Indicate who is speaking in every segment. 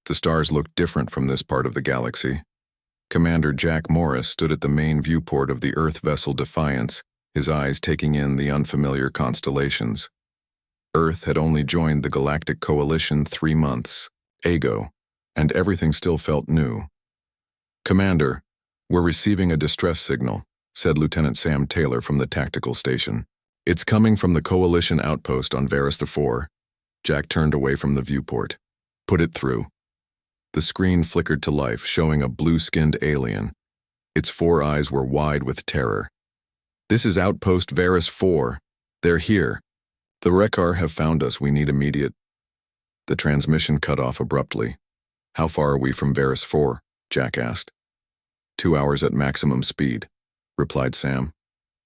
Speaker 1: The stars looked different from this part of the galaxy. Commander Jack Morris stood at the main viewport of the Earth vessel Defiance, his eyes taking in the unfamiliar constellations. Earth had only joined the Galactic Coalition 3 months ago, and everything still felt new. "Commander, we're receiving a distress signal," said Lieutenant Sam Taylor from the tactical station. "It's coming from the Coalition outpost on Varus IV." Jack turned away from the viewport. "Put it through." The screen flickered to life, showing a blue-skinned alien. Its 4 eyes were wide with terror. "This is Outpost Varus IV. They're here. The Rekar have found us. We need immediate—" The transmission cut off abruptly. "How far are we from Varus IV?" Jack asked. 2 hours at maximum speed," replied Sam.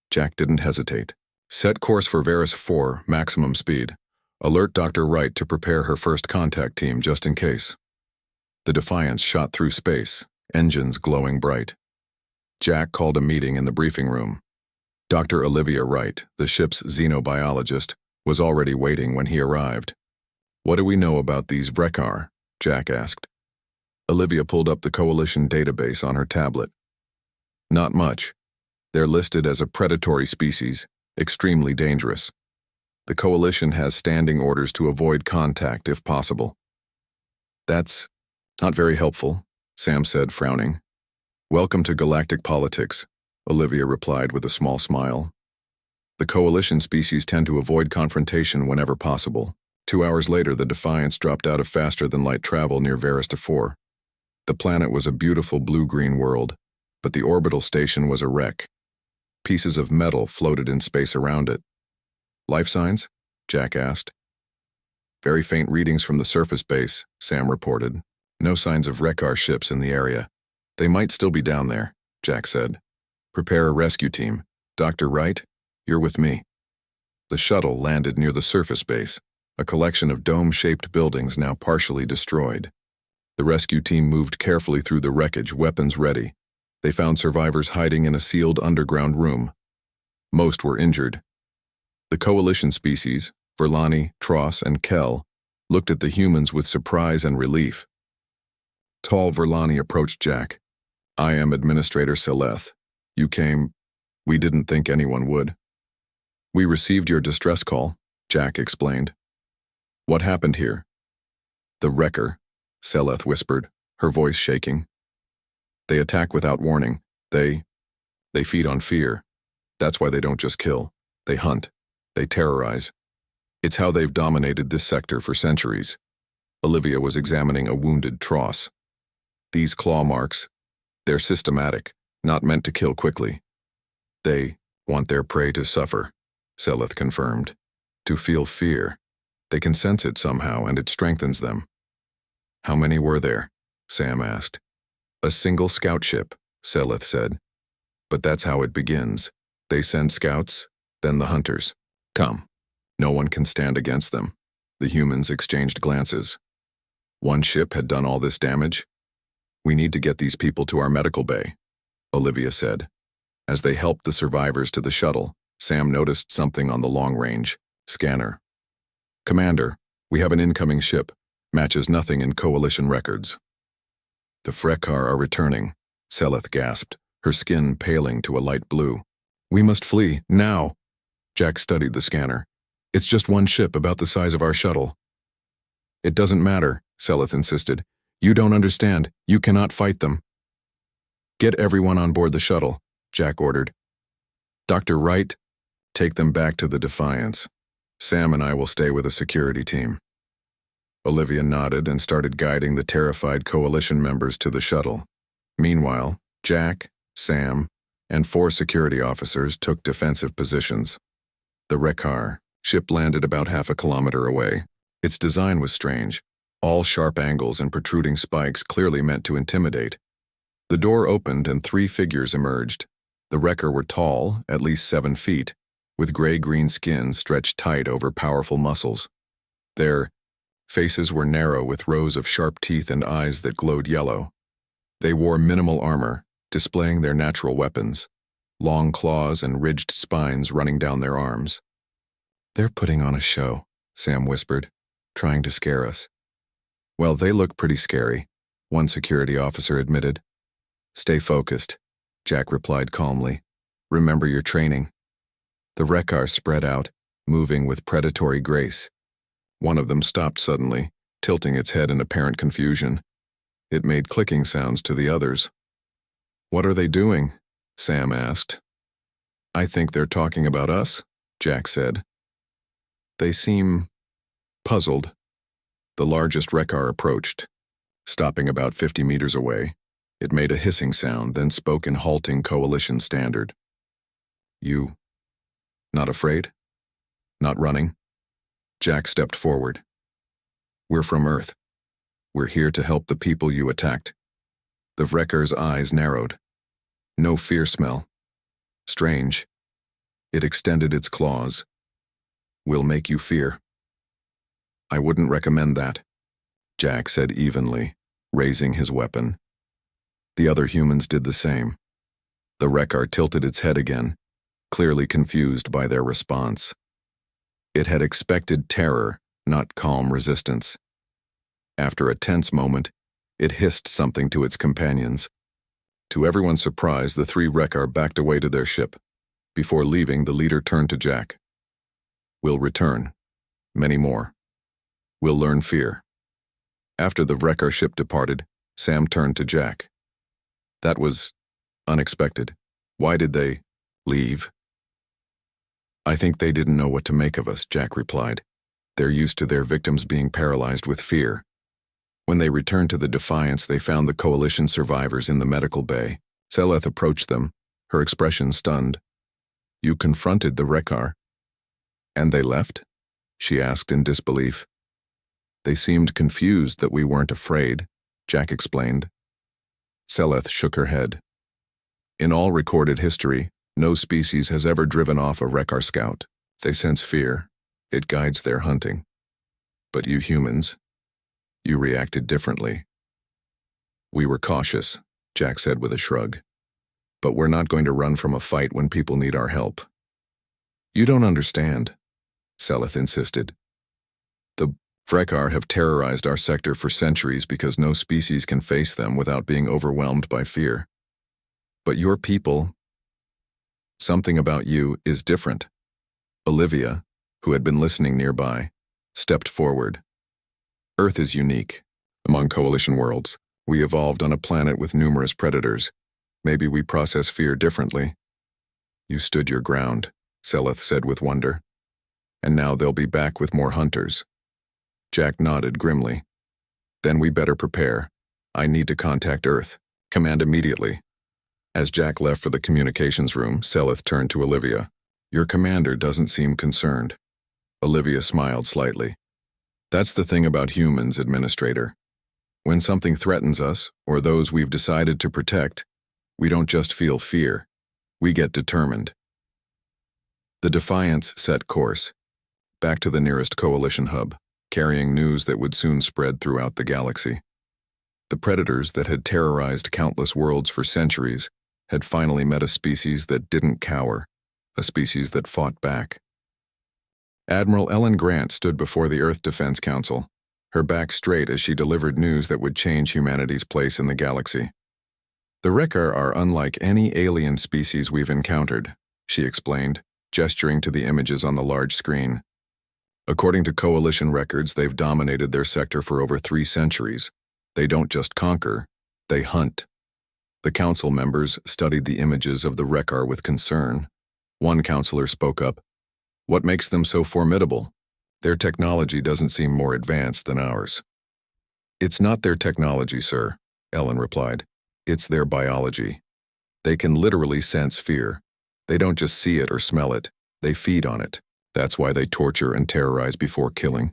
Speaker 1: Jack didn't hesitate. "Set course for Varus IV, maximum speed. Alert Dr. Wright to prepare her first contact team just in case." The Defiance shot through space, engines glowing bright. Jack called a meeting in the briefing room. Dr. Olivia Wright, the ship's xenobiologist, was already waiting when he arrived. "What do we know about these Rekar?" Jack asked. Olivia pulled up the Coalition database on her tablet. "Not much. They're listed as a predatory species, extremely dangerous. The Coalition has standing orders to avoid contact if possible." "That's not very helpful," Sam said, frowning. "Welcome to galactic politics," Olivia replied with a small smile. "The Coalition species tend to avoid confrontation whenever possible." 2 hours later, the Defiance dropped out of faster-than-light travel near Varus IV. The planet was a beautiful blue-green world, but the orbital station was a wreck. Pieces of metal floated in space around it. "Life signs?" Jack asked. "Very faint readings from the surface base," Sam reported. "No signs of Rekar ships in the area. They might still be down there," Jack said. "Prepare a rescue team. Dr. Wright, you're with me." The shuttle landed near the surface base, a collection of dome-shaped buildings now partially destroyed. The rescue team moved carefully through the wreckage, weapons ready. They found survivors hiding in a sealed underground room. Most were injured. The Coalition species, Verlani, Tross, and Kell, looked at the humans with surprise and relief. Tall Verlani approached Jack. "I am Administrator Seleth. You came. We didn't think anyone would." "We received your distress call," Jack explained. "What happened here?" "The Rekar," Seleth whispered, her voice shaking. "They attack without warning. They feed on fear. That's why they don't just kill. They hunt. They terrorize. It's how they've dominated this sector for centuries." Olivia was examining a wounded Tross. "These claw marks, they're systematic, not meant to kill quickly. They want their prey to suffer," Seleth confirmed. "To feel fear. They can sense it somehow, and it strengthens them." "How many were there?" Sam asked. "A single scout ship," Seleth said. "But that's how it begins. They send scouts, then the hunters. Come. No one can stand against them." The humans exchanged glances. "One ship had done all this damage? We need to get these people to our medical bay," Olivia said. As they helped the survivors to the shuttle, Sam noticed something on the long-range scanner. "Commander, we have an incoming ship. Matches nothing in Coalition records." "The Rekar are returning," Seleth gasped, her skin paling to a light blue. "We must flee, now." Jack studied the scanner. "It's just one ship about the size of our shuttle." "It doesn't matter," Seleth insisted. "You don't understand. You cannot fight them." "Get everyone on board the shuttle," Jack ordered. "Dr. Wright, take them back to the Defiance. Sam and I will stay with a security team." Olivia nodded and started guiding the terrified Coalition members to the shuttle. Meanwhile, Jack, Sam, and 4 security officers took defensive positions. The Rekar ship landed about half a kilometer away. Its design was strange. All sharp angles and protruding spikes clearly meant to intimidate. The door opened and 3 figures emerged. The Rekar were tall, at least 7 feet, with gray-green skin stretched tight over powerful muscles. Their faces were narrow with rows of sharp teeth and eyes that glowed yellow. They wore minimal armor, displaying their natural weapons, long claws and ridged spines running down their arms. "They're putting on a show," Sam whispered, "trying to scare us." Well, they look pretty scary, one security officer admitted. Stay focused, Jack replied calmly. Remember your training. The Rekar spread out, moving with predatory grace. One of them stopped suddenly, tilting its head in apparent confusion. It made clicking sounds to the others. What are they doing? Sam asked. I think they're talking about us, Jack said. They seem puzzled. The largest Rekar approached. Stopping about 50 meters away, it made a hissing sound, then spoke in halting Coalition standard. You not afraid? Not running? Jack stepped forward. We're from Earth. We're here to help the people you attacked. The Rekar's eyes narrowed. No fear smell. Strange. It extended its claws. We'll make you fear. I wouldn't recommend that, Jack said evenly, raising his weapon. The other humans did the same. The Rekar tilted its head again, clearly confused by their response. It had expected terror, not calm resistance. After a tense moment, it hissed something to its companions. To everyone's surprise, the three Rekar backed away to their ship. Before leaving, the leader turned to Jack. We'll return. Many more. We'll learn fear. After the Rekar ship departed, Sam turned to Jack. That was unexpected. Why did they leave? I think they didn't know what to make of us, Jack replied. They're used to their victims being paralyzed with fear. When they returned to the Defiance, they found the Coalition survivors in the medical bay. Seleth approached them, her expression stunned. You confronted the Rekar. And they left? She asked in disbelief. They seemed confused that we weren't afraid, Jack explained. Seleth shook her head. In all recorded history, no species has ever driven off a Rekar scout. They sense fear. It guides their hunting. But you humans, you reacted differently. We were cautious, Jack said with a shrug. But we're not going to run from a fight when people need our help. You don't understand, Seleth insisted. The Rekar have terrorized our sector for centuries because no species can face them without being overwhelmed by fear. But your people, something about you is different. Olivia, who had been listening nearby, stepped forward. Earth is unique. Among Coalition worlds, we evolved on a planet with numerous predators. Maybe we process fear differently. You stood your ground, Seleth said with wonder. And now they'll be back with more hunters. Jack nodded grimly. Then we better prepare. I need to contact Earth. Command immediately. As Jack left for the communications room, Seleth turned to Olivia. Your commander doesn't seem concerned. Olivia smiled slightly. That's the thing about humans, Administrator. When something threatens us, or those we've decided to protect, we don't just feel fear. We get determined. The Defiance set course, back to the nearest Coalition hub, carrying news that would soon spread throughout the galaxy. The predators that had terrorized countless worlds for centuries had finally met a species that didn't cower, a species that fought back. Admiral Ellen Grant stood before the Earth Defense Council, her back straight as she delivered news that would change humanity's place in the galaxy. The Rekar are unlike any alien species we've encountered, she explained, gesturing to the images on the large screen. According to Coalition records, they've dominated their sector for over 3 centuries. They don't just conquer, they hunt. The council members studied the images of the Rekar with concern. One counselor spoke up. What makes them so formidable? Their technology doesn't seem more advanced than ours. It's not their technology, sir, Ellen replied. It's their biology. They can literally sense fear. They don't just see it or smell it, they feed on it. That's why they torture and terrorize before killing.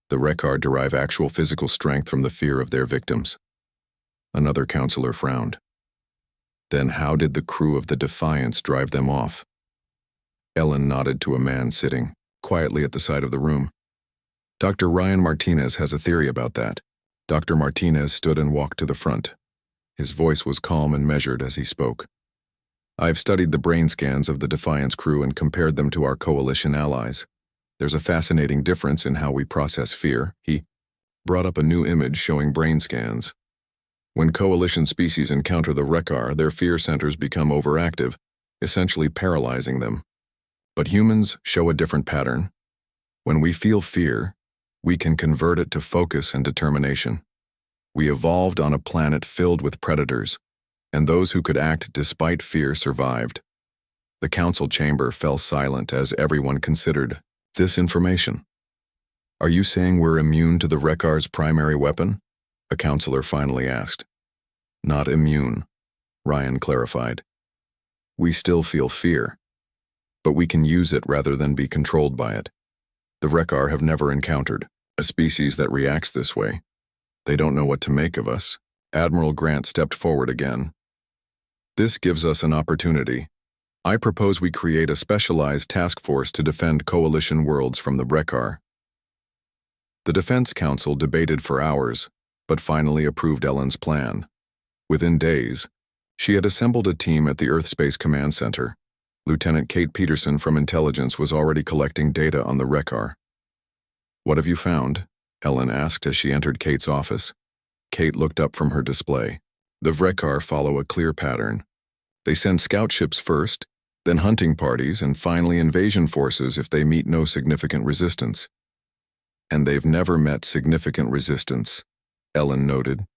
Speaker 1: The Rekar derive actual physical strength from the fear of their victims. Another counselor frowned. Then how did the crew of the Defiance drive them off? Ellen nodded to a man sitting quietly at the side of the room. Dr. Ryan Martinez has a theory about that. Dr. Martinez stood and walked to the front. His voice was calm and measured as he spoke. I've studied the brain scans of the Defiance crew and compared them to our Coalition allies. There's a fascinating difference in how we process fear. brought up a new image showing brain scans. When coalition species encounter the Wreckar, their fear centers become overactive, essentially paralyzing them. But humans show a different pattern. When we feel fear, we can convert it to focus and determination. We evolved on a planet filled with predators, and those who could act despite fear survived. The council chamber fell silent as everyone considered this information. "Are you saying we're immune to the Wreckar's primary weapon?" a counselor finally asked. "Not immune," Ryan clarified. "We still feel fear, but we can use it rather than be controlled by it. The Wreckar have never encountered a species that reacts this way. They don't know what to make of us." Admiral Grant stepped forward again. "This gives us an opportunity. I propose we create a specialized task force to defend coalition worlds from the Wreckar." The Defense Council debated for hours, but finally approved Ellen's plan. Within days, she had assembled a team at the Earth Space Command Center. Lieutenant Kate Peterson from Intelligence was already collecting data on the Wreckar. "What have you found?" Ellen asked as she entered Kate's office. Kate looked up from her display. "The Wreckar follow a clear pattern. They send scout ships first, then hunting parties, and finally invasion forces if they meet no significant resistance." "And they've never met significant resistance," Ellen noted.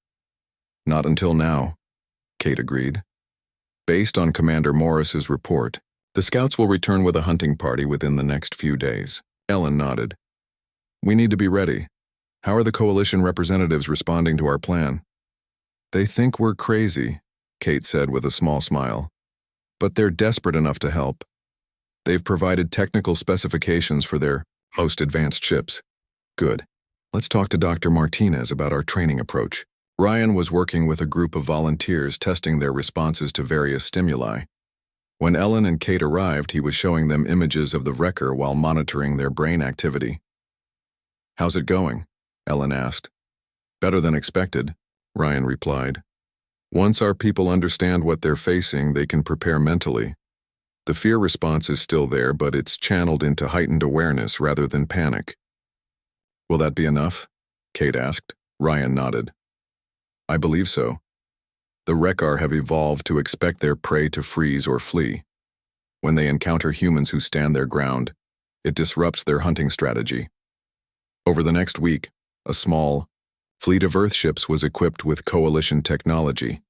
Speaker 1: "Not until now," Kate agreed. "Based on Commander Morris's report, the scouts will return with a hunting party within the next few days." Ellen nodded. "We need to be ready. How are the coalition representatives responding to our plan?" "They think we're crazy," Kate said with a small smile. "But they're desperate enough to help. They've provided technical specifications for their most advanced ships." "Good. Let's talk to Dr. Martinez about our training approach." Ryan was working with a group of volunteers testing their responses to various stimuli. When Ellen and Kate arrived, he was showing them images of the Wreckar while monitoring their brain activity. "How's it going?" Ellen asked. "Better than expected," Ryan replied. "Once our people understand what they're facing, they can prepare mentally. The fear response is still there, but it's channeled into heightened awareness rather than panic." "Will that be enough?" Kate asked. Ryan nodded. "I believe so. The Wreckar have evolved to expect their prey to freeze or flee. When they encounter humans who stand their ground, it disrupts their hunting strategy." Over the next week, a small fleet of Earth ships was equipped with coalition technology.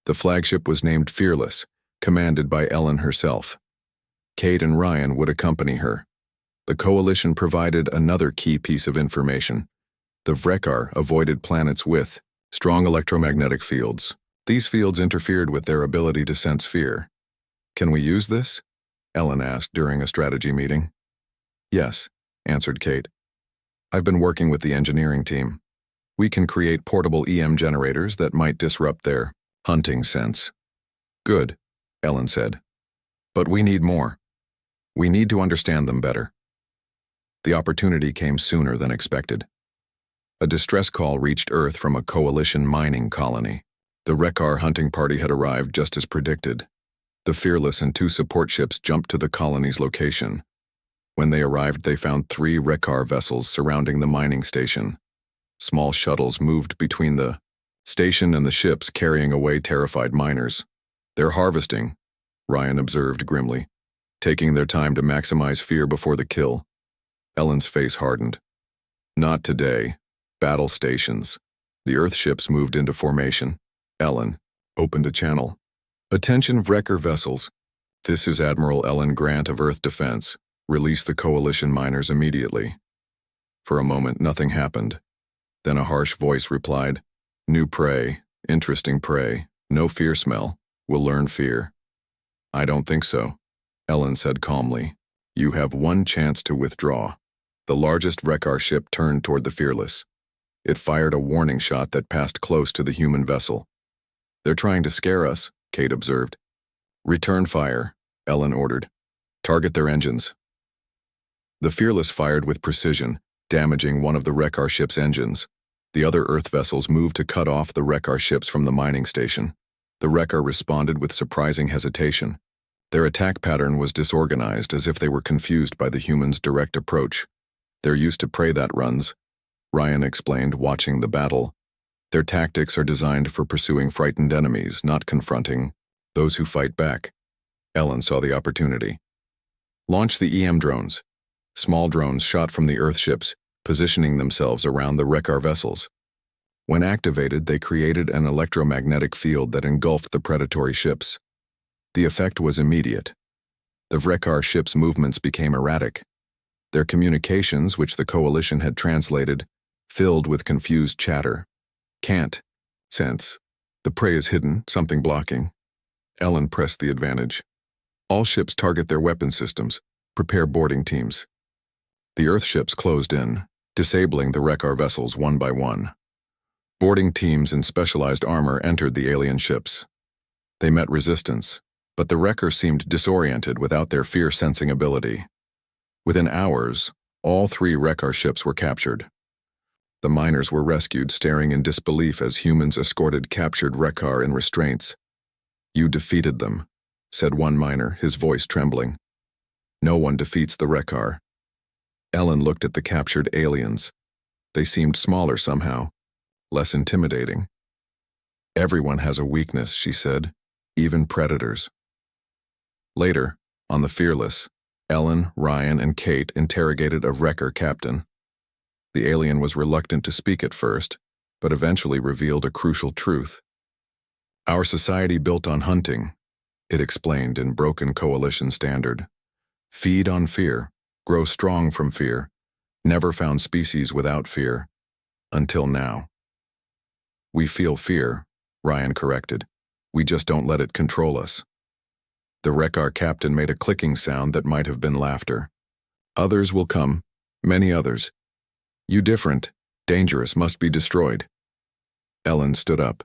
Speaker 1: The flagship was named Fearless, commanded by Ellen herself. Kate and Ryan would accompany her. The coalition provided another key piece of information. The Wreckar avoided planets with strong electromagnetic fields. These fields interfered with their ability to sense fear. "Can we use this?" Ellen asked during a strategy meeting. "Yes," answered Kate. "I've been working with the engineering team. We can create portable EM generators that might disrupt their hunting sense." "Good," Ellen said. "But we need more. We need to understand them better." The opportunity came sooner than expected. A distress call reached Earth from a coalition mining colony. The Wreckar hunting party had arrived just as predicted. The Fearless and 2 support ships jumped to the colony's location. When they arrived, they found 3 Wreckar vessels surrounding the mining station. Small shuttles moved between the station and the ships, carrying away terrified miners. "They're harvesting," Ryan observed grimly, "taking their time to maximize fear before the kill." Ellen's face hardened. "Not today. Battle stations." The Earth ships moved into formation. Ellen opened a channel. "Attention Wreckar vessels. This is Admiral Ellen Grant of Earth Defense. Release the coalition miners immediately." For a moment, nothing happened. Then a harsh voice replied, "New prey, interesting prey, no fear smell, will learn fear." "I don't think so," Ellen said calmly. "You have one chance to withdraw." The largest Wreckar ship turned toward the Fearless. It fired a warning shot that passed close to the human vessel. "They're trying to scare us," Kate observed. "Return fire," Ellen ordered. "Target their engines." The Fearless fired with precision, damaging one of the Wreckar ship's engines. The other Earth vessels moved to cut off the Wreckar ships from the mining station. The Wreckar responded with surprising hesitation. Their attack pattern was disorganized, as if they were confused by the humans' direct approach. "They're used to prey that runs," Ryan explained, watching the battle. Their tactics are designed for pursuing frightened enemies, not confronting those who fight back. Ellen saw the opportunity. Launch the EM drones. Small drones shot from the Earth ships, positioning themselves around the Wreckar vessels. When activated, they created an electromagnetic field that engulfed the predatory ships. The effect was immediate. The Wreckar ships' movements became erratic. Their communications, which the Coalition had translated, filled with confused chatter. Can't sense. The prey is hidden, something blocking. Ellen pressed the advantage. All ships target their weapon systems. Prepare boarding teams. The Earth ships closed in, disabling the Wreckar vessels one by one. Boarding teams in specialized armor entered the alien ships. They met resistance, but the Wreckar seemed disoriented without their fear-sensing ability. Within hours, all 3 Wreckar ships were captured. The miners were rescued, staring in disbelief as humans escorted captured Wreckar in restraints. "You defeated them," said one miner, his voice trembling. "No one defeats the Wreckar." Ellen looked at the captured aliens. They seemed smaller somehow, less intimidating. "Everyone has a weakness," she said, "even predators." Later, on the Fearless, Ellen, Ryan, and Kate interrogated a Wreckar captain. The alien was reluctant to speak at first, but eventually revealed a crucial truth. "Our society built on hunting," it explained in broken Coalition standard. "Feed on fear, grow strong from fear, never found species without fear, until now." "We feel fear," Ryan corrected. "We just don't let it control us." The Wreckar captain made a clicking sound that might have been laughter. "Others will come, many others. You different, dangerous, must be destroyed." Ellen stood up.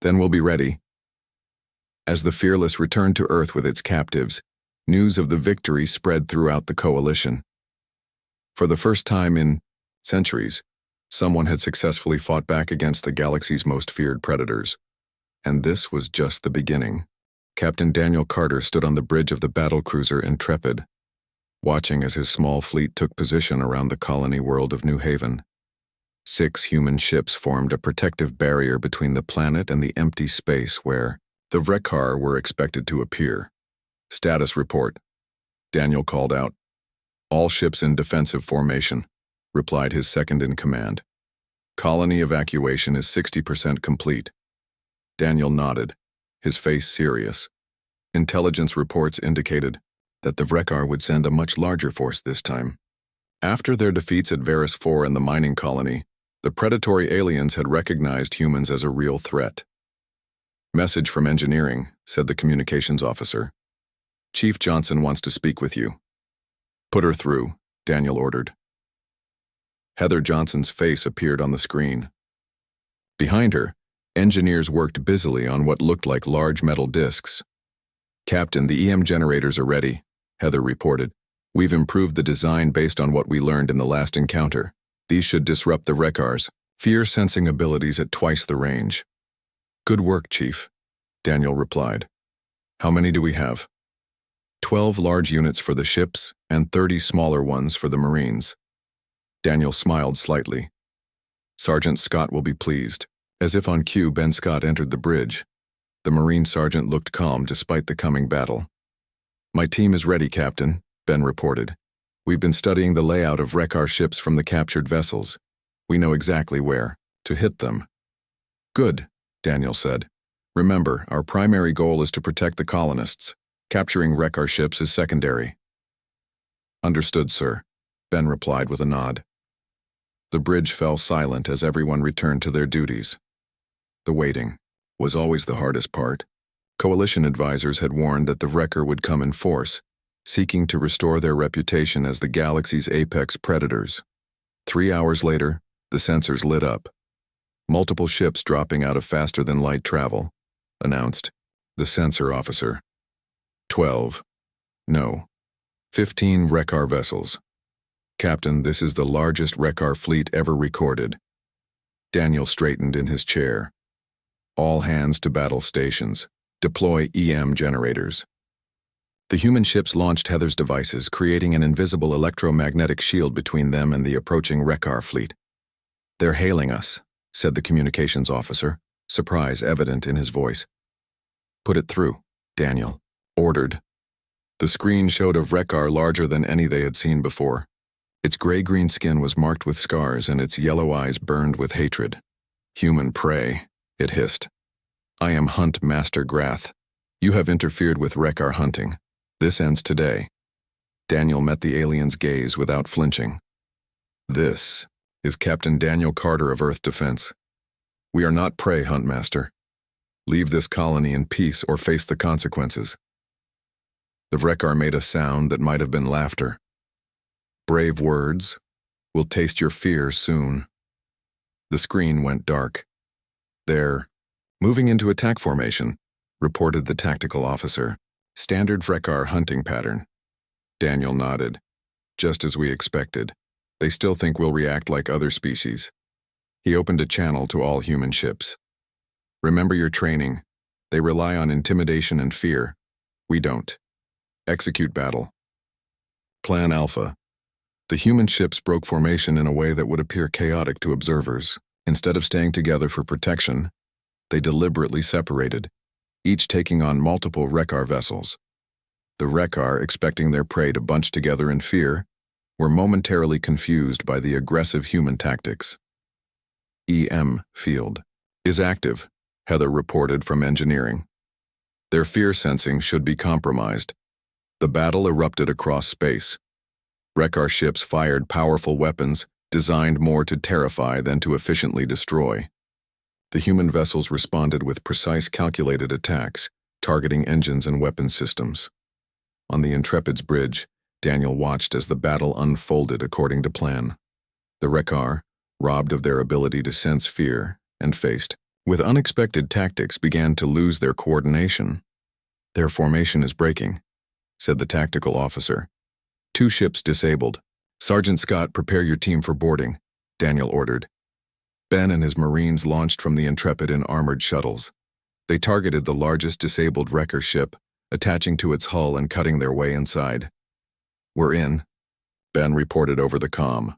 Speaker 1: "Then we'll be ready." As the Fearless returned to Earth with its captives, news of the victory spread throughout the Coalition. For the first time in centuries, someone had successfully fought back against the galaxy's most feared predators. And this was just the beginning. Captain Daniel Carter stood on the bridge of the battlecruiser Intrepid, watching as his small fleet took position around the colony world of New Haven. 6 human ships formed a protective barrier between the planet and the empty space where the Wreckar were expected to appear. "Status report," Daniel called out. "All ships in defensive formation," replied his second-in-command. "Colony evacuation is 60% complete." Daniel nodded, his face serious. Intelligence reports indicated that the Wreckar would send a much larger force this time. After their defeats at Varus 4 and the mining colony, the predatory aliens had recognized humans as a real threat. "Message from engineering," said the communications officer. "Chief Johnson wants to speak with you." "Put her through," Daniel ordered. Heather Johnson's face appeared on the screen. Behind her, engineers worked busily on what looked like large metal discs. "Captain, the EM generators are ready," Heather reported. "We've improved the design based on what we learned in the last encounter. These should disrupt the Wreckar's fear-sensing abilities at twice the range." "Good work, Chief," Daniel replied. "How many do we have?" 12 large units for the ships and 30 smaller ones for the Marines. Daniel smiled slightly. "Sergeant Scott will be pleased." As if on cue, Ben Scott entered the bridge. The Marine sergeant looked calm despite the coming battle. "My team is ready, Captain," Ben reported. "We've been studying the layout of Wreckar ships from the captured vessels. We know exactly where to hit them." "Good," Daniel said. "Remember, our primary goal is to protect the colonists. Capturing Wreckar ships is secondary." "Understood, sir," Ben replied with a nod. The bridge fell silent as everyone returned to their duties. The waiting was always the hardest part. Coalition advisors had warned that the Wreckar would come in force, seeking to restore their reputation as the galaxy's apex predators. 3 hours later, the sensors lit up. "Multiple ships dropping out of faster-than-light travel," announced the sensor officer. 12. No. 15 Wreckar vessels. "Captain, this is the largest Wreckar fleet ever recorded." Daniel straightened in his chair. "All hands to battle stations. Deploy EM generators." The human ships launched Heather's devices, creating an invisible electromagnetic shield between them and the approaching Wreckar fleet. "They're hailing us," said the communications officer, surprise evident in his voice. "Put it through," Daniel ordered. The screen showed a Wreckar larger than any they had seen before. Its gray-green skin was marked with scars and its yellow eyes burned with hatred. "Human prey," it hissed. "I am Hunt Master Grath. You have interfered with Wreckar hunting. This ends today." Daniel met the alien's gaze without flinching. "This is Captain Daniel Carter of Earth Defense. We are not prey, Huntmaster. Leave this colony in peace or face the consequences." The Wreckar made a sound that might have been laughter. "Brave words. We'll taste your fear soon." The screen went dark. "They're moving into attack formation," reported the tactical officer. "Standard Wreckar hunting pattern." Daniel nodded. "Just as we expected. They still think we'll react like other species." He opened a channel to all human ships. "Remember your training. They rely on intimidation and fear. We don't. Execute battle." Plan Alpha. The human ships broke formation in a way that would appear chaotic to observers. Instead of staying together for protection, they deliberately separated, each taking on multiple Wreckar vessels. The Wreckar, expecting their prey to bunch together in fear, were momentarily confused by the aggressive human tactics. "EM field is active," Heather reported from engineering. "Their fear sensing should be compromised." The battle erupted across space. Wreckar ships fired powerful weapons designed more to terrify than to efficiently destroy. The human vessels responded with precise calculated attacks, targeting engines and weapon systems. On the Intrepid's bridge, Daniel watched as the battle unfolded according to plan. The Wreckar, robbed of their ability to sense fear and faced with unexpected tactics, began to lose their coordination. "Their formation is breaking," said the tactical officer. "2 ships disabled. Sergeant Scott, prepare your team for boarding," Daniel ordered. Ben and his Marines launched from the Intrepid in armored shuttles. They targeted the largest disabled Wreckar ship, attaching to its hull and cutting their way inside. "We're in," Ben reported over the comm.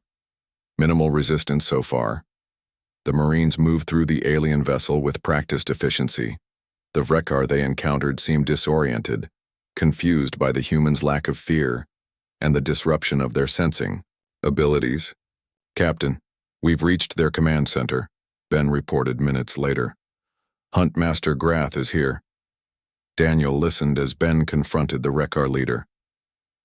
Speaker 1: "Minimal resistance so far." The Marines moved through the alien vessel with practiced efficiency. The Wreckar they encountered seemed disoriented, confused by the humans' lack of fear and the disruption of their sensing abilities. "Captain, we've reached their command center," Ben reported minutes later. "Hunt Master Grath is here." Daniel listened as Ben confronted the Wreckar leader.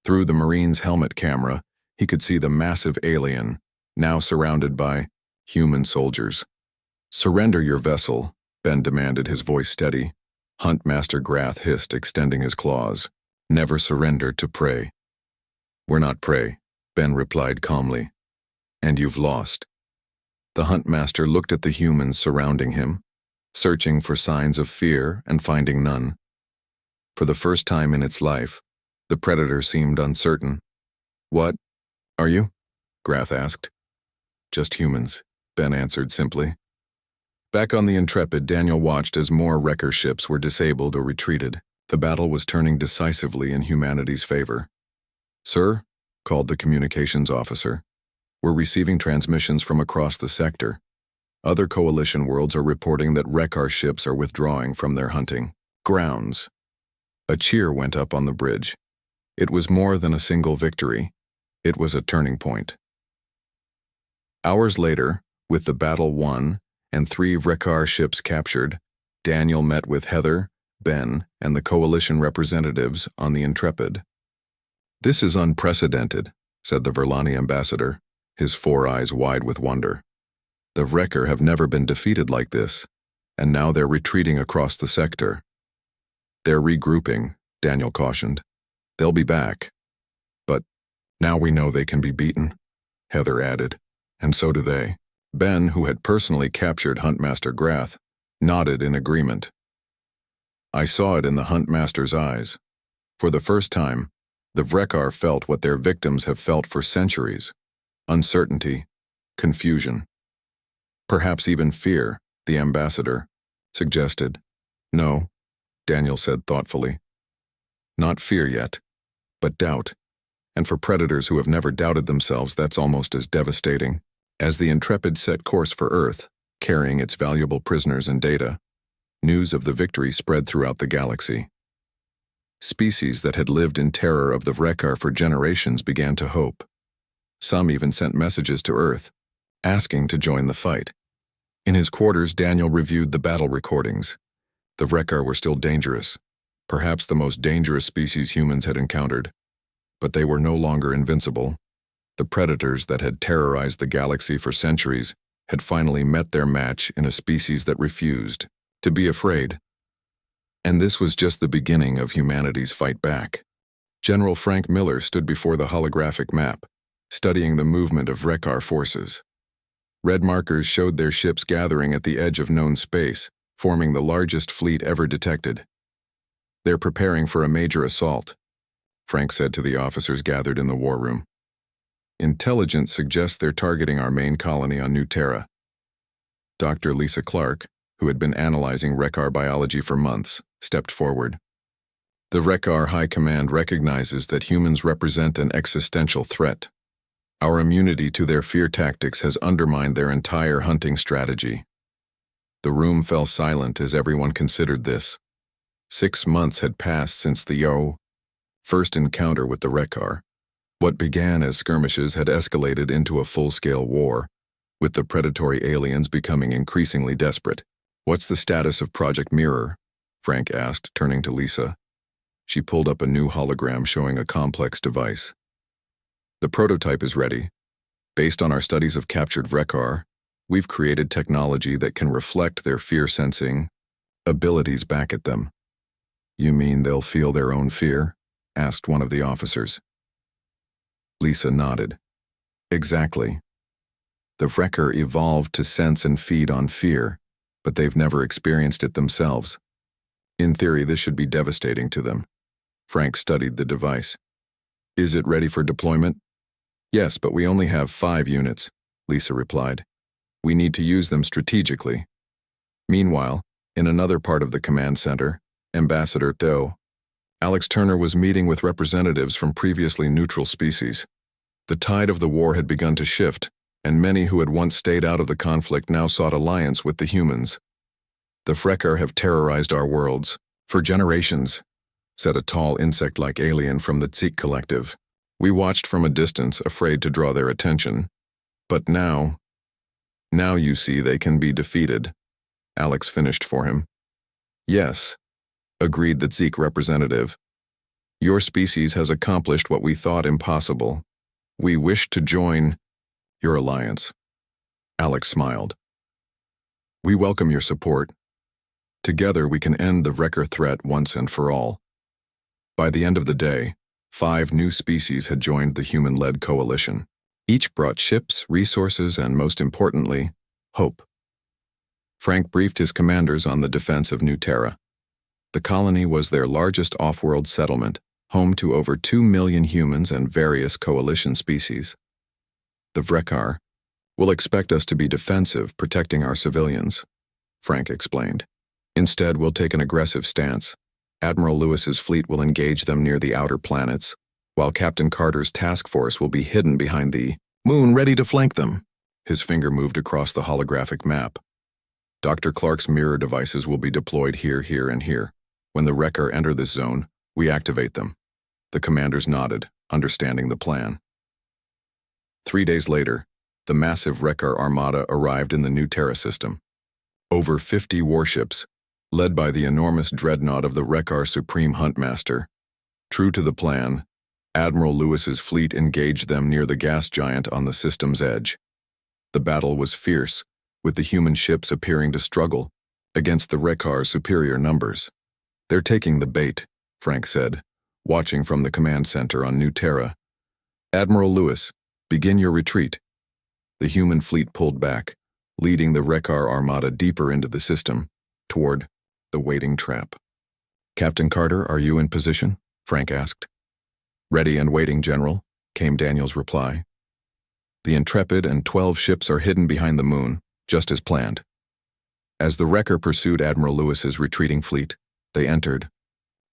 Speaker 1: Through the Marine's helmet camera, he could see the massive alien, now surrounded by human soldiers. "Surrender your vessel," Ben demanded, his voice steady. Hunt Master Grath hissed, extending his claws. "Never surrender to prey." "We're not prey," Ben replied calmly. "And you've lost." The Hunt Master looked at the humans surrounding him, searching for signs of fear and finding none. For the first time in its life, the predator seemed uncertain. "What are you?" Grath asked. "Just humans," Ben answered simply. Back on the Intrepid, Daniel watched as more Wreckar ships were disabled or retreated. The battle was turning decisively in humanity's favor. "Sir," called the communications officer, "we're receiving transmissions from across the sector. Other coalition worlds are reporting that Wreckar ships are withdrawing from their hunting grounds." A cheer went up on the bridge. It was more than a single victory. It was a turning point. Hours later, with the battle won and 3 Wreckar ships captured, Daniel met with Heather, Ben, and the coalition representatives on the Intrepid. "This is unprecedented," said the Verlani ambassador, his 4 eyes wide with wonder. "The Wreckar have never been defeated like this, and now they're retreating across the sector." "They're regrouping," Daniel cautioned. "They'll be back." "But now we know they can be beaten," Heather added, "and so do they." Ben, who had personally captured Huntmaster Grath, nodded in agreement. "I saw it in the Huntmaster's eyes. For the first time, the Wreckar felt what their victims have felt for centuries: uncertainty, confusion, perhaps even fear," the ambassador suggested. "No," Daniel said thoughtfully. "Not fear yet, but doubt. And for predators who have never doubted themselves, that's almost as devastating." As the Intrepid set course for Earth, carrying its valuable prisoners and data, news of the victory spread throughout the galaxy. Species that had lived in terror of the Wreckar for generations began to hope. Some even sent messages to Earth, asking to join the fight. In his quarters, Daniel reviewed the battle recordings. The Wreckar were still dangerous, perhaps the most dangerous species humans had encountered. But they were no longer invincible. The predators that had terrorized the galaxy for centuries had finally met their match in a species that refused to be afraid. And this was just the beginning of humanity's fight back. General Frank Miller stood before the holographic map, studying the movement of Wreckar forces. Red markers showed their ships gathering at the edge of known space, forming the largest fleet ever detected. "They're preparing for a major assault," Frank said to the officers gathered in the war room. "Intelligence suggests they're targeting our main colony on New Terra." Dr. Lisa Clark, who had been analyzing Wreckar biology for months, stepped forward. "The Wreckar High Command recognizes that humans represent an existential threat. Our immunity to their fear tactics has undermined their entire hunting strategy." The room fell silent as everyone considered this. 6 months had passed since the first encounter with the Wreckar. What began as skirmishes had escalated into a full-scale war, with the predatory aliens becoming increasingly desperate. "What's the status of Project Mirror?" Frank asked, turning to Lisa. She pulled up a new hologram showing a complex device. "The prototype is ready. Based on our studies of captured Wreckar, we've created technology that can reflect their fear-sensing abilities back at them." "You mean they'll feel their own fear?" asked one of the officers. Lisa nodded. "Exactly. The Wreckar evolved to sense and feed on fear, but they've never experienced it themselves. In theory, this should be devastating to them." Frank studied the device. "Is it ready for deployment?" "Yes, but we only have 5 units, Lisa replied. "We need to use them strategically." Meanwhile, in another part of the command center, Ambassador Doe, Alex Turner was meeting with representatives from previously neutral species. The tide of the war had begun to shift, and many who had once stayed out of the conflict now sought alliance with the humans. "The Wreckar have terrorized our worlds for generations," said a tall insect-like alien from the Tzik Collective. "We watched from a distance, afraid to draw their attention. But now you see they can be defeated." Alex finished for him. "Yes," agreed the Tzik representative. "Your species has accomplished what we thought impossible. We wish to join your alliance." Alex smiled. "We welcome your support. Together we can end the Wreckar threat once and for all." By the end of the day, 5 new species had joined the human-led coalition. Each brought ships, resources, and most importantly, hope. Frank briefed his commanders on the defense of New Terra. The colony was their largest off-world settlement, home to over 2 million humans and various coalition species. "The Wreckar will expect us to be defensive, protecting our civilians," Frank explained. "Instead, we'll take an aggressive stance. Admiral Lewis's fleet will engage them near the outer planets, while Captain Carter's task force will be hidden behind the moon, ready to flank them." His finger moved across the holographic map. "Dr. Clark's mirror devices will be deployed here, here, and here. When the Wreckar enter this zone, we activate them." The commanders nodded, understanding the plan. 3 days later, the massive Wreckar armada arrived in the New Terra system. Over 50 warships, led by the enormous dreadnought of the Wreckar Supreme Huntmaster. True to the plan, Admiral Lewis's fleet engaged them near the gas giant on the system's edge. The battle was fierce, with the human ships appearing to struggle against the Wreckar's superior numbers. "They're taking the bait," Frank said, watching from the command center on New Terra. "Admiral Lewis, begin your retreat." The human fleet pulled back, leading the Wreckar armada deeper into the system, toward the waiting trap. "Captain Carter, are you in position?" Frank asked. "Ready and waiting, General," came Daniel's reply. "The Intrepid and 12 ships are hidden behind the moon, just as planned." As the Wreckar pursued Admiral Lewis's retreating fleet, they entered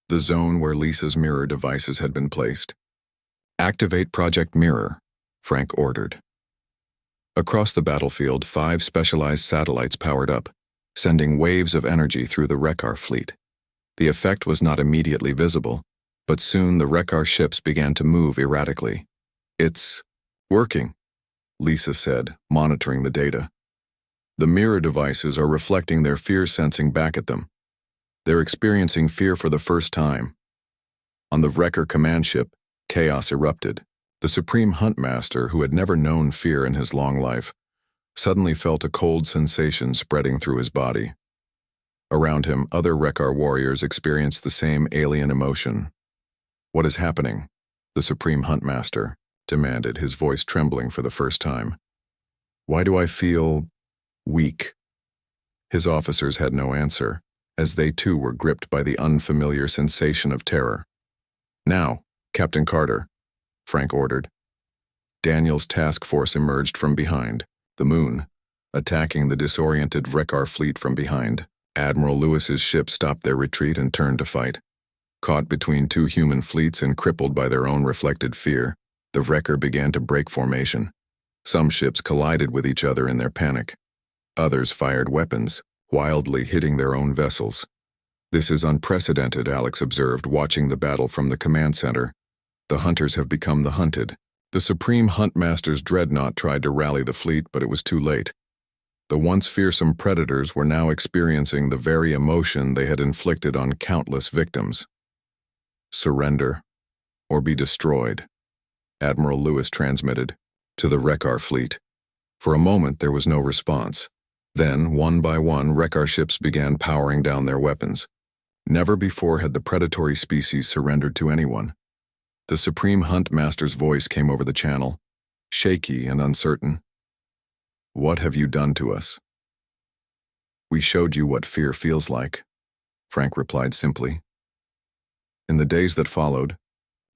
Speaker 1: the zone where Lisa's mirror devices had been placed. "Activate Project Mirror," Frank ordered. Across the battlefield, 5 specialized satellites powered up, sending waves of energy through the Wreck-Ar fleet. The effect was not immediately visible, but soon the Wreck-Ar ships began to move erratically. "It's working," Lisa said, monitoring the data. "The mirror devices are reflecting their fear sensing back at them. They're experiencing fear for the first time." On the Wreck-Ar command ship, chaos erupted. The Supreme Huntmaster, who had never known fear in his long life, suddenly felt a cold sensation spreading through his body. Around him, other Wreck-Ar warriors experienced the same alien emotion. "What is happening?" the Supreme Huntmaster demanded, his voice trembling for the first time. "Why do I feel weak?" His officers had no answer, as they too were gripped by the unfamiliar sensation of terror. "Now, Captain Carter," Frank ordered. Daniel's task force emerged from behind, the moon, attacking the disoriented Wreck-Ar fleet from behind. Admiral Lewis's ship stopped their retreat and turned to fight. Caught between 2 human fleets and crippled by their own reflected fear, the Wreck-Ar began to break formation. Some ships collided with each other in their panic. Others fired weapons, wildly hitting their own vessels. "This is unprecedented," Alex observed, watching the battle from the command center. "The hunters have become the hunted." The Supreme Huntmaster's dreadnought tried to rally the fleet, but it was too late. The once fearsome predators were now experiencing the very emotion they had inflicted on countless victims. "Surrender, or be destroyed," Admiral Lewis transmitted to the Wreck-Ar fleet. For a moment there was no response. Then, one by one, Wreck-Ar ships began powering down their weapons. Never before had the predatory species surrendered to anyone. The Supreme Huntmaster's voice came over the channel, shaky and uncertain. "What have you done to us?" "We showed you what fear feels like," Frank replied simply. In the days that followed,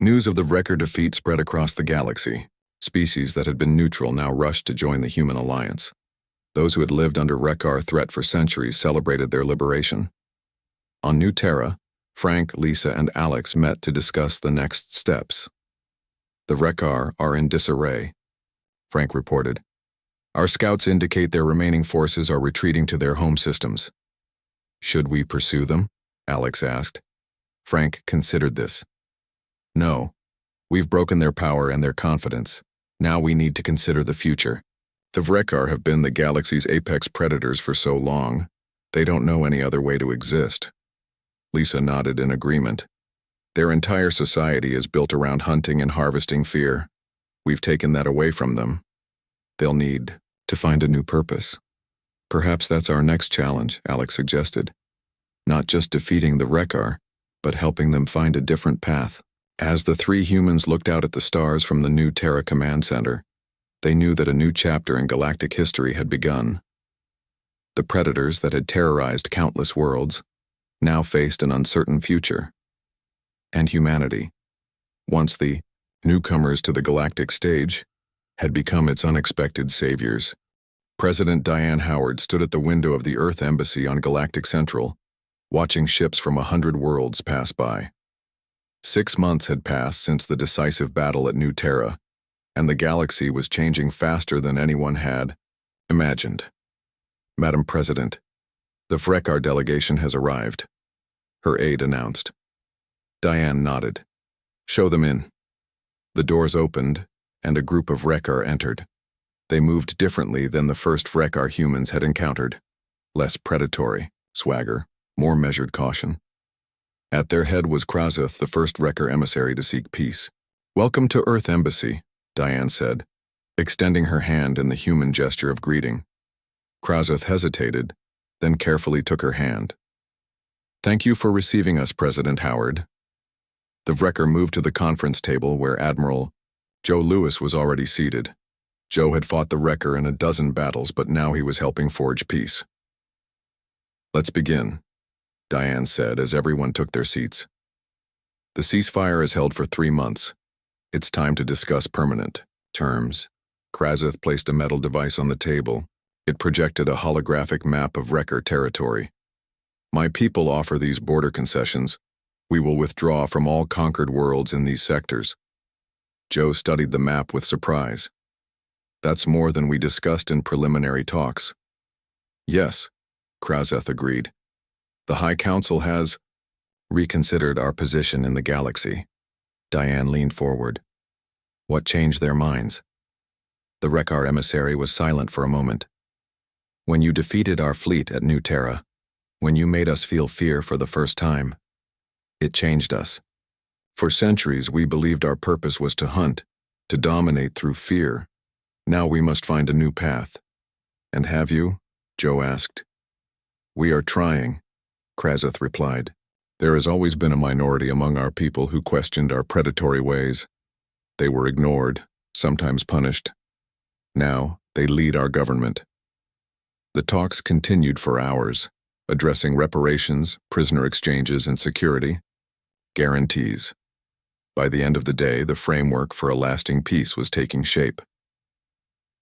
Speaker 1: news of the Wreck-Ar defeat spread across the galaxy. Species that had been neutral now rushed to join the human alliance. Those who had lived under Wreck-Ar threat for centuries celebrated their liberation. On New Terra, Frank, Lisa, and Alex met to discuss the next steps. "The Wreck-Ar are in disarray," Frank reported. "Our scouts indicate their remaining forces are retreating to their home systems." "Should we pursue them?" Alex asked. Frank considered this. "No. We've broken their power and their confidence. Now we need to consider the future. The Wreck-Ar have been the galaxy's apex predators for so long, they don't know any other way to exist." Lisa nodded in agreement. "Their entire society is built around hunting and harvesting fear. We've taken that away from them. They'll need to find a new purpose." "Perhaps that's our next challenge," Alex suggested. "Not just defeating the Wreck-Ar, but helping them find a different path." As the 3 humans looked out at the stars from the New Terra Command Center, they knew that a new chapter in galactic history had begun. The predators that had terrorized countless worlds now faced an uncertain future. And humanity, once the newcomers to the galactic stage, had become its unexpected saviors. President Diane Howard stood at the window of the Earth Embassy on Galactic Central, watching ships from 100 worlds pass by. 6 months had passed since the decisive battle at New Terra, and the galaxy was changing faster than anyone had imagined. "Madam President, the Wreck-Ar delegation has arrived," her aide announced. Diane nodded. "Show them in." The doors opened, and a group of Wreck-Ar entered. They moved differently than the first Wreck-Ar humans had encountered. Less predatory, swagger, more measured caution. At their head was Krazuth, the first Wreck-Ar emissary to seek peace. "Welcome to Earth Embassy," Diane said, extending her hand in the human gesture of greeting. Krazuth hesitated, then carefully took her hand. "Thank you for receiving us, President Howard." The Wreck-Ar moved to the conference table where Admiral Joe Lewis was already seated. Joe had fought the Wreck-Ar in a dozen battles, but now he was helping forge peace. "Let's begin," Diane said as everyone took their seats. "The ceasefire is held for 3 months. It's time to discuss permanent terms." Krazuth placed a metal device on the table. It projected a holographic map of Wreck-Ar territory. "My people offer these border concessions. We will withdraw from all conquered worlds in these sectors." Joe studied the map with surprise. That's more than we discussed in preliminary talks. Yes, Krazeth agreed. The High Council has reconsidered our position in the galaxy. Diane leaned forward. What changed their minds? The Rekar emissary was silent for a moment. When you defeated our fleet at New Terra, when you made us feel fear for the first time, it changed us. For centuries, we believed our purpose was to hunt, to dominate through fear. Now we must find a new path. And have you? Joe asked. We are trying, Krazeth replied. There has always been a minority among our people who questioned our predatory ways. They were ignored, sometimes punished. Now, they lead our government. The talks continued for hours, addressing reparations, prisoner exchanges, and security guarantees. By the end of the day, the framework for a lasting peace was taking shape.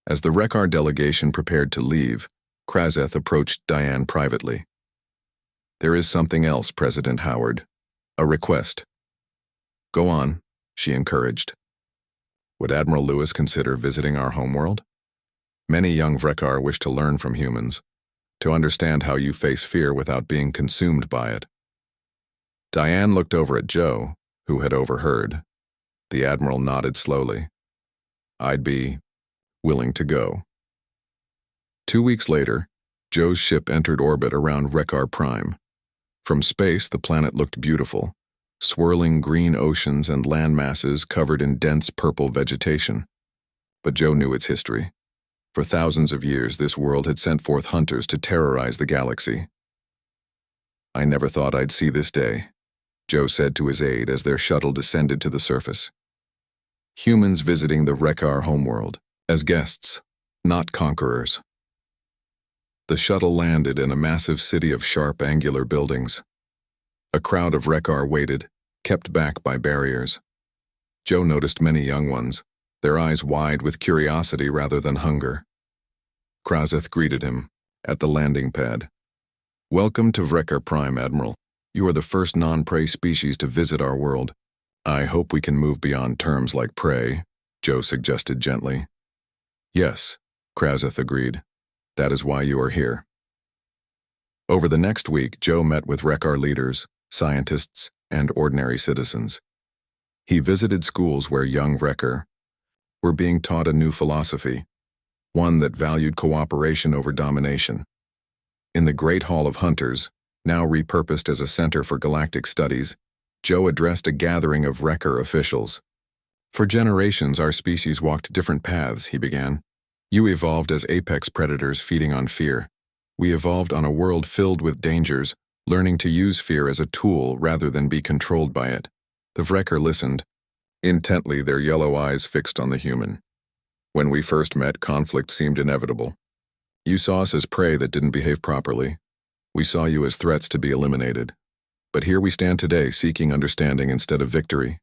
Speaker 1: As the Rekar delegation prepared to leave, Krazeth approached Diane privately. There is something else, President Howard. A request. Go on, she encouraged. Would Admiral Lewis consider visiting our homeworld? Many young Rekar wish to learn from humans, to understand how you face fear without being consumed by it. Diane looked over at Joe, who had overheard. The Admiral nodded slowly. I'd be willing to go. 2 weeks later, Joe's ship entered orbit around Rekar Prime. From space, the planet looked beautiful, swirling green oceans and land masses covered in dense purple vegetation. But Joe knew its history. For thousands of years, this world had sent forth hunters to terrorize the galaxy. I never thought I'd see this day, Joe said to his aide as their shuttle descended to the surface. Humans visiting the Rekar homeworld, as guests, not conquerors. The shuttle landed in a massive city of sharp, angular buildings. A crowd of Rekar waited, kept back by barriers. Joe noticed many young ones, their eyes wide with curiosity rather than hunger. Krazeth greeted him at the landing pad. Welcome to Rekar Prime, Admiral. You are the first non-prey species to visit our world. I hope we can move beyond terms like prey, Joe suggested gently. Yes, Krazeth agreed. That is why you are here. Over the next week, Joe met with Rekar leaders, scientists, and ordinary citizens. He visited schools where young Rekar were being taught a new philosophy, one that valued cooperation over domination. In the Great Hall of Hunters, now repurposed as a center for galactic studies, Joe addressed a gathering of Rekar officials. For generations, our species walked different paths, he began. You evolved as apex predators feeding on fear. We evolved on a world filled with dangers, learning to use fear as a tool rather than be controlled by it. The Rekar listened, intently, their yellow eyes fixed on the human. When we first met, conflict seemed inevitable. You saw us as prey that didn't behave properly. We saw you as threats to be eliminated. But here we stand today, seeking understanding instead of victory.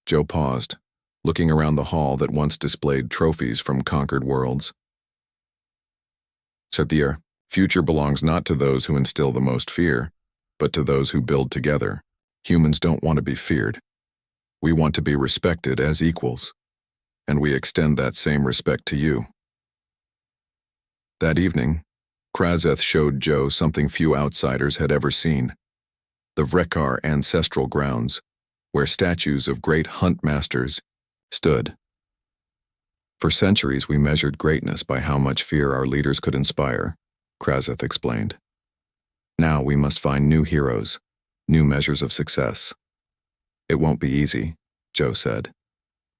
Speaker 1: Joe paused, looking around the hall that once displayed trophies from conquered worlds. Sathir, future belongs not to those who instill the most fear, but to those who build together. Humans don't want to be feared. We want to be respected as equals, and we extend that same respect to you. That evening, Krazeth showed Joe something few outsiders had ever seen. The Rekar ancestral grounds, where statues of great hunt masters stood. For centuries, we measured greatness by how much fear our leaders could inspire, Krazeth explained. Now we must find new heroes, new measures of success. It won't be easy, Joe said.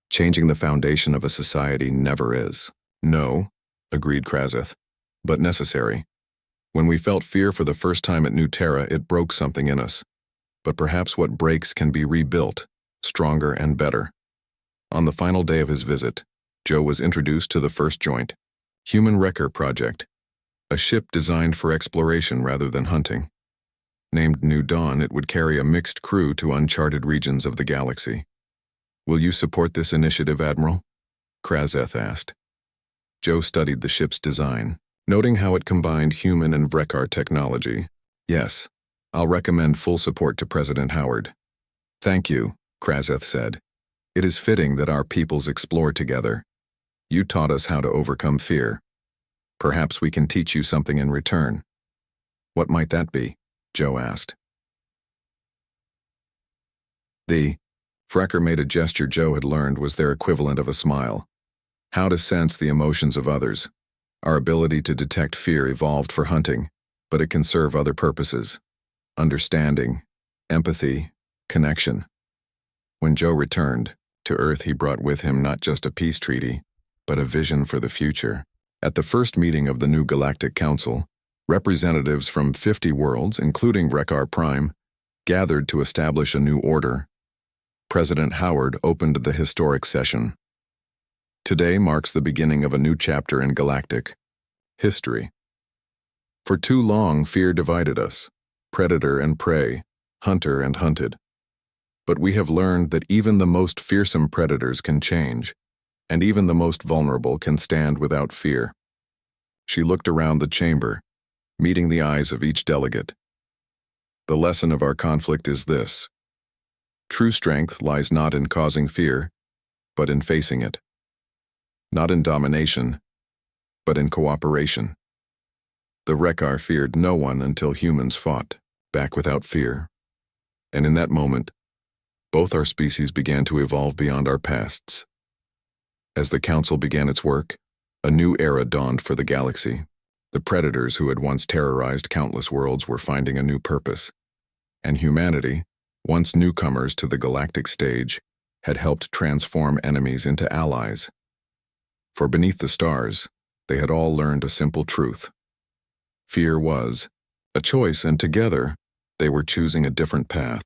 Speaker 1: Changing the foundation of a society never is. No, agreed Krazeth, but necessary. When we felt fear for the first time at New Terra, it broke something in us. But perhaps what breaks can be rebuilt, stronger and better. On the final day of his visit, Joe was introduced to the first joint, Human Rekar Project, a ship designed for exploration rather than hunting. Named New Dawn, it would carry a mixed crew to uncharted regions of the galaxy. Will you support this initiative, Admiral? Krazeth asked. Joe studied the ship's design, noting how it combined human and Rekar technology. Yes, I'll recommend full support to President Howard. Thank you, Krazeth said. It is fitting that our peoples explore together. You taught us how to overcome fear. Perhaps we can teach you something in return. What might that be? Joe asked. Frecker made a gesture Joe had learned was their equivalent of a smile. How to sense the emotions of others. Our ability to detect fear evolved for hunting, but it can serve other purposes. Understanding, empathy, connection. When Joe returned to Earth, he brought with him not just a peace treaty, but a vision for the future. At the first meeting of the new Galactic Council, representatives from 50 worlds, including Rekar Prime, gathered to establish a new order. President Howard opened the historic session. Today marks the beginning of a new chapter in galactic history. For too long, fear divided us, predator and prey, hunter and hunted. But we have learned that even the most fearsome predators can change, and even the most vulnerable can stand without fear. She looked around the chamber, meeting the eyes of each delegate. The lesson of our conflict is this: true strength lies not in causing fear, but in facing it. Not in domination, but in cooperation. The Rekar feared no one until humans fought back without fear. And in that moment, both our species began to evolve beyond our pasts. As the Council began its work, a new era dawned for the galaxy. The predators who had once terrorized countless worlds were finding a new purpose, and humanity, once newcomers to the galactic stage, had helped transform enemies into allies. For beneath the stars, they had all learned a simple truth. Fear was a choice, and together, they were choosing a different path.